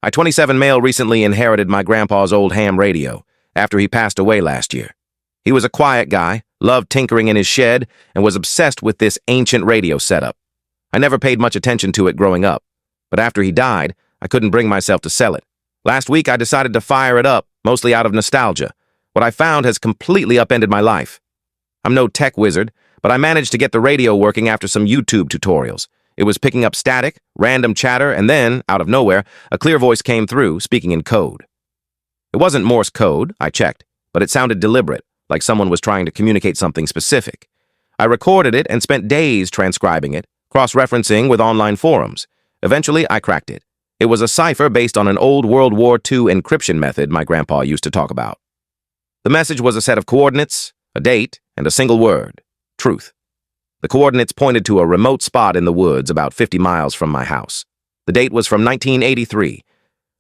I 27 male recently inherited my grandpa's old ham radio after he passed away last year. He was a quiet guy, loved tinkering in his shed, and was obsessed with this ancient radio setup. I never paid much attention to it growing up, but after he died, I couldn't bring myself to sell it. Last week, I decided to fire it up, mostly out of nostalgia. What I found has completely upended my life. I'm no tech wizard, but I managed to get the radio working after some YouTube tutorials. It was picking up static, random chatter, and then, out of nowhere, a clear voice came through, speaking in code. It wasn't Morse code, I checked, but it sounded deliberate, like someone was trying to communicate something specific. I recorded it and spent days transcribing it, cross-referencing with online forums. Eventually, I cracked it. It was a cipher based on an old World War II encryption method my grandpa used to talk about. The message was a set of coordinates, a date, and a single word: truth. The coordinates pointed to a remote spot in the woods about 50 miles from my house. The date was from 1983.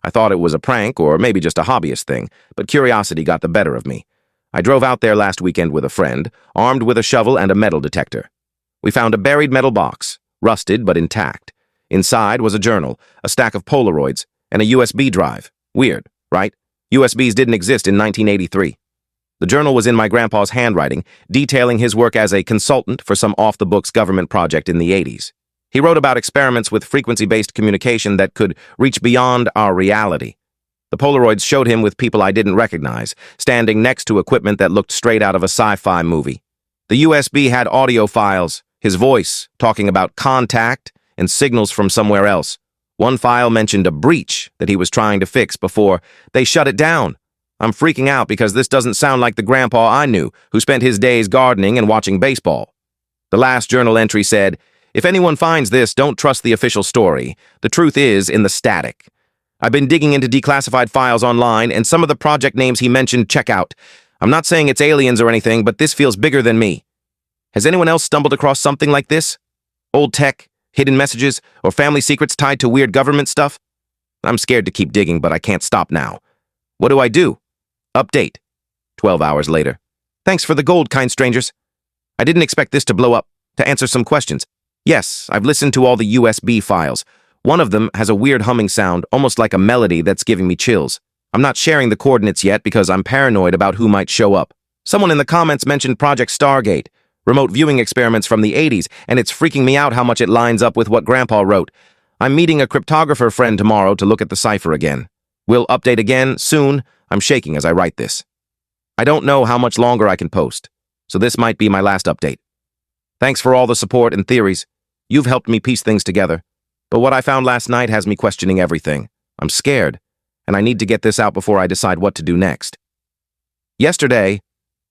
I thought it was a prank or maybe just a hobbyist thing, but curiosity got the better of me. I drove out there last weekend with a friend, armed with a shovel and a metal detector. We found a buried metal box, rusted but intact. Inside was a journal, a stack of Polaroids, and a USB drive. Weird, right? USBs didn't exist in 1983. The journal was in my grandpa's handwriting, detailing his work as a consultant for some off-the-books government project in the 80s. He wrote about experiments with frequency-based communication that could reach beyond our reality. The Polaroids showed him with people I didn't recognize, standing next to equipment that looked straight out of a sci-fi movie. The USB had audio files, his voice, talking about contact, and signals from somewhere else. One file mentioned a breach that he was trying to fix before they shut it down. I'm freaking out because this doesn't sound like the grandpa I knew, who spent his days gardening and watching baseball. The last journal entry said, "If anyone finds this, don't trust the official story. The truth is in the static." I've been digging into declassified files online, and some of the project names he mentioned check out. I'm not saying it's aliens or anything, but this feels bigger than me. Has anyone else stumbled across something like this? Old tech, hidden messages, or family secrets tied to weird government stuff? I'm scared to keep digging, but I can't stop now. What do I do? Update. 12 hours later. Thanks for the gold, kind strangers. I didn't expect this to blow up. To answer some questions. Yes, I've listened to all the USB files. One of them has a weird humming sound, almost like a melody that's giving me chills. I'm not sharing the coordinates yet because I'm paranoid about who might show up. Someone in the comments mentioned Project Stargate, remote viewing experiments from the 80s, and it's freaking me out how much it lines up with what Grandpa wrote. I'm meeting a cryptographer friend tomorrow to look at the cipher again. We'll update again soon. I'm shaking as I write this. I don't know how much longer I can post, so this might be my last update. Thanks for all the support and theories. You've helped me piece things together. But what I found last night has me questioning everything. I'm scared, and I need to get this out before I decide what to do next. Yesterday,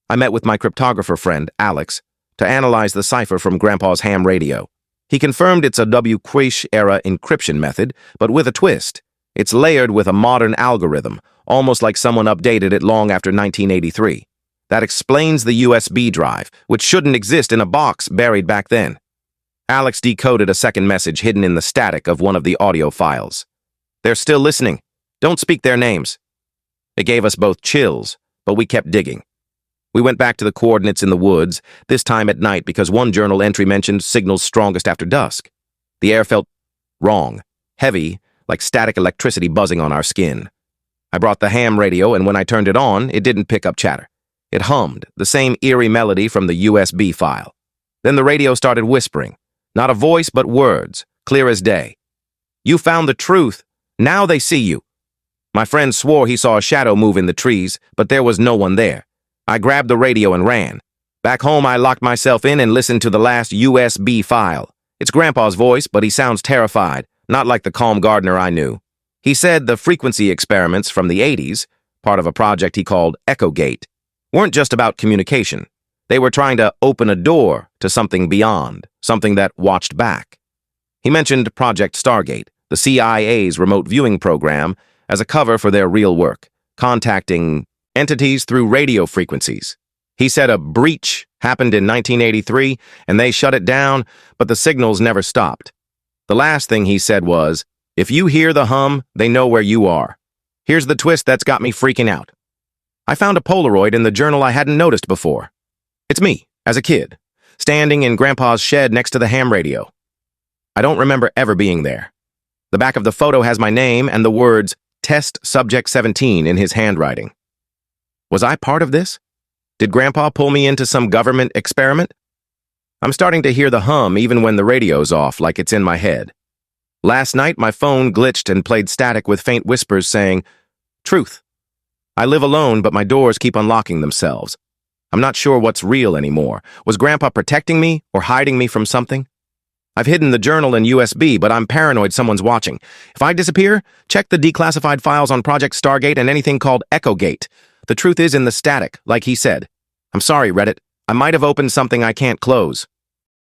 I met with my cryptographer friend, Alex, to analyze the cipher from Grandpa's ham radio. He confirmed it's a WWII-era encryption method, but with a twist. It's layered with a modern algorithm, almost like someone updated it long after 1983. That explains the USB drive, which shouldn't exist in a box buried back then. Alex decoded a second message hidden in the static of one of the audio files. They're still listening. Don't speak their names. It gave us both chills, but we kept digging. We went back to the coordinates in the woods, this time at night because one journal entry mentioned signals strongest after dusk. The air felt wrong, heavy, like static electricity buzzing on our skin. I brought the ham radio, and when I turned it on, it didn't pick up chatter. It hummed, the same eerie melody from the USB file. Then the radio started whispering. Not a voice, but words, clear as day. You found the truth. Now they see you. My friend swore he saw a shadow move in the trees, but there was no one there. I grabbed the radio and ran. Back home, I locked myself in and listened to the last USB file. It's Grandpa's voice, but he sounds terrified, not like the calm gardener I knew. He said the frequency experiments from the 80s, part of a project he called EchoGate, weren't just about communication. They were trying to open a door to something beyond, something that watched back. He mentioned Project Stargate, the CIA's remote viewing program, as a cover for their real work, contacting entities through radio frequencies. He said a breach happened in 1983, and they shut it down, but the signals never stopped. The last thing he said was, "If you hear the hum, they know where you are." Here's the twist that's got me freaking out. I found a Polaroid in the journal I hadn't noticed before. It's me, as a kid, standing in Grandpa's shed next to the ham radio. I don't remember ever being there. The back of the photo has my name and the words, Test Subject 17 in his handwriting. Was I part of this? Did Grandpa pull me into some government experiment? I'm starting to hear the hum even when the radio's off, like it's in my head. Last night, my phone glitched and played static with faint whispers saying, "Truth. I live alone, but my doors keep unlocking themselves. I'm not sure what's real anymore. Was Grandpa protecting me or hiding me from something? I've hidden the journal and USB, but I'm paranoid someone's watching. If I disappear, check the declassified files on Project Stargate and anything called EchoGate. The truth is in the static, like he said. I'm sorry, Reddit. I might have opened something I can't close."